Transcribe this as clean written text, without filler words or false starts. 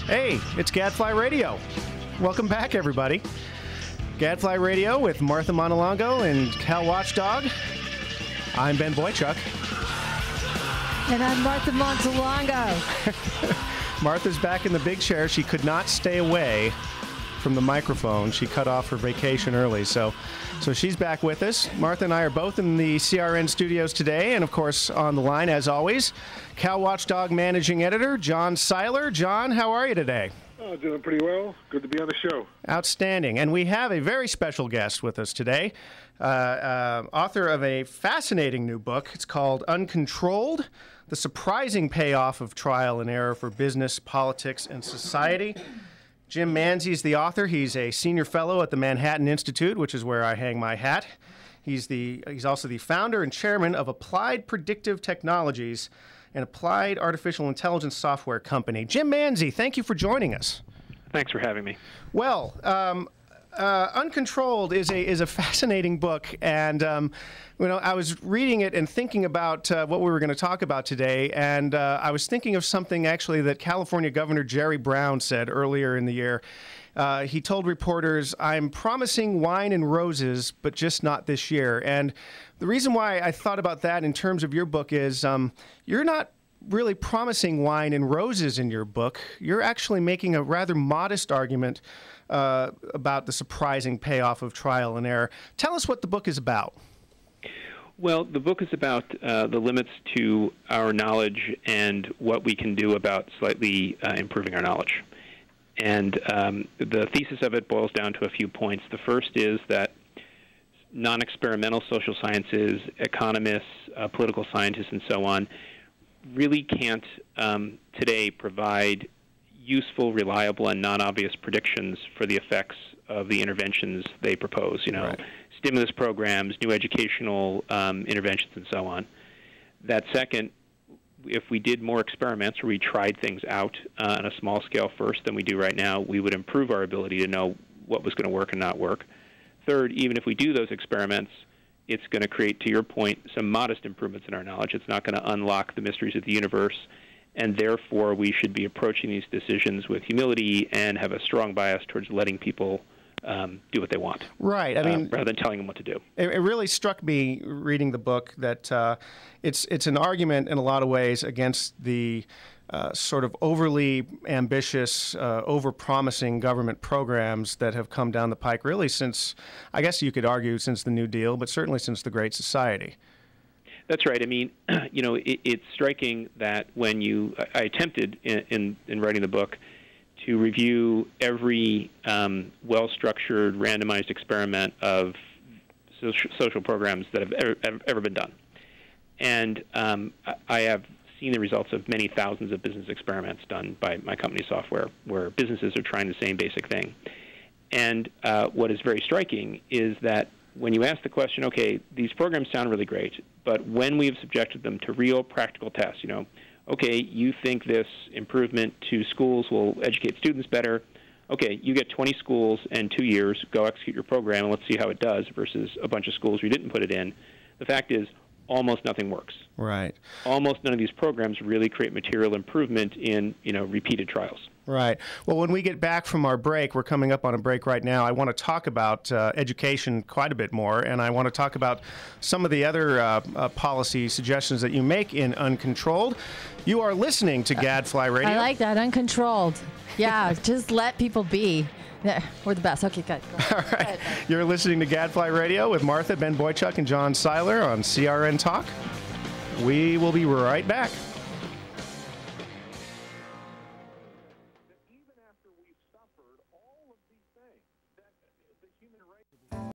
Hey, it's Gadfly Radio. Welcome back, everybody. Gadfly Radio with Martha Montelongo and Cal Watchdog. I'm Ben Boychuk. And I'm Martha Montelongo. Martha's back in the big chair. She could not stay away from the microphone. She cut off her vacation early, so she's back with us. Martha and I are both in the CRN studios today, and of course on the line, as always, Cal Watchdog Managing Editor John Seiler. John, how are you today? Oh, doing pretty well. Good to be on the show. Outstanding. And we have a very special guest with us today, author of a fascinating new book. It's called Uncontrolled: The Surprising Payoff of Trial and Error for Business, Politics, and Society. Jim Manzi is the author. He's a senior fellow at the Manhattan Institute, which is where I hang my hat. He's also the founder and chairman of Applied Predictive Technologies, an applied artificial intelligence software company. Jim Manzi, thank you for joining us. Thanks for having me. Well, Uncontrolled is a fascinating book, and I was reading it and thinking about what we were going to talk about today, and I was thinking of something actually that California Governor Jerry Brown said earlier in the year. He told reporters, "I'm promising wine and roses, but just not this year." And the reason why I thought about that in terms of your book is you're not really promising wine and roses in your book. You're actually making a rather modest argument about the surprising payoff of trial and error. Tell us what the book is about. Well, the book is about the limits to our knowledge and what we can do about slightly improving our knowledge. And the thesis of it boils down to a few points. The first is that non-experimental social sciences, economists, political scientists, and so on, really can't today provide useful, reliable, and non-obvious predictions for the effects of the interventions they propose. Right. Stimulus programs, new educational interventions, and so on. That second, if we did more experiments where we tried things out on a small scale first than we do right now, we would improve our ability to know what was going to work and not work. Third, even if we do those experiments, it's going to create, to your point, some modest improvements in our knowledge. It's not going to unlock the mysteries of the universe, and therefore we should be approaching these decisions with humility and have a strong bias towards letting people do what they want. Right. I mean, rather than telling them what to do. It really struck me reading the book that it's an argument in a lot of ways against the sort of overly ambitious, over-promising government programs that have come down the pike really since, I guess you could argue, since the New Deal, but certainly since the Great Society. That's right. I mean, it's striking that when I attempted in writing the book to review every well-structured, randomized experiment of social programs that have ever been done. And I have seen the results of many thousands of business experiments done by my company software where businesses are trying the same basic thing. And what is very striking is that when you ask the question, okay, these programs sound really great, but when we have subjected them to real practical tests, okay, you think this improvement to schools will educate students better. Okay, you get 20 schools and 2 years, go execute your program, and let's see how it does versus a bunch of schools where you didn't put it in. The fact is, almost nothing works. Right. Almost none of these programs really create material improvement in, repeated trials. Right. Well, when we get back from our break, we're coming up on a break right now, I want to talk about education quite a bit more, and I want to talk about some of the other policy suggestions that you make in Uncontrolled. You are listening to Gadfly Radio. I like that, Uncontrolled. Yeah, just let people be. Yeah, we're the best. Okay, good. All right. You're listening to Gadfly Radio with Martha, Ben Boychuk, and John Seiler on CRN Talk. We will be right back.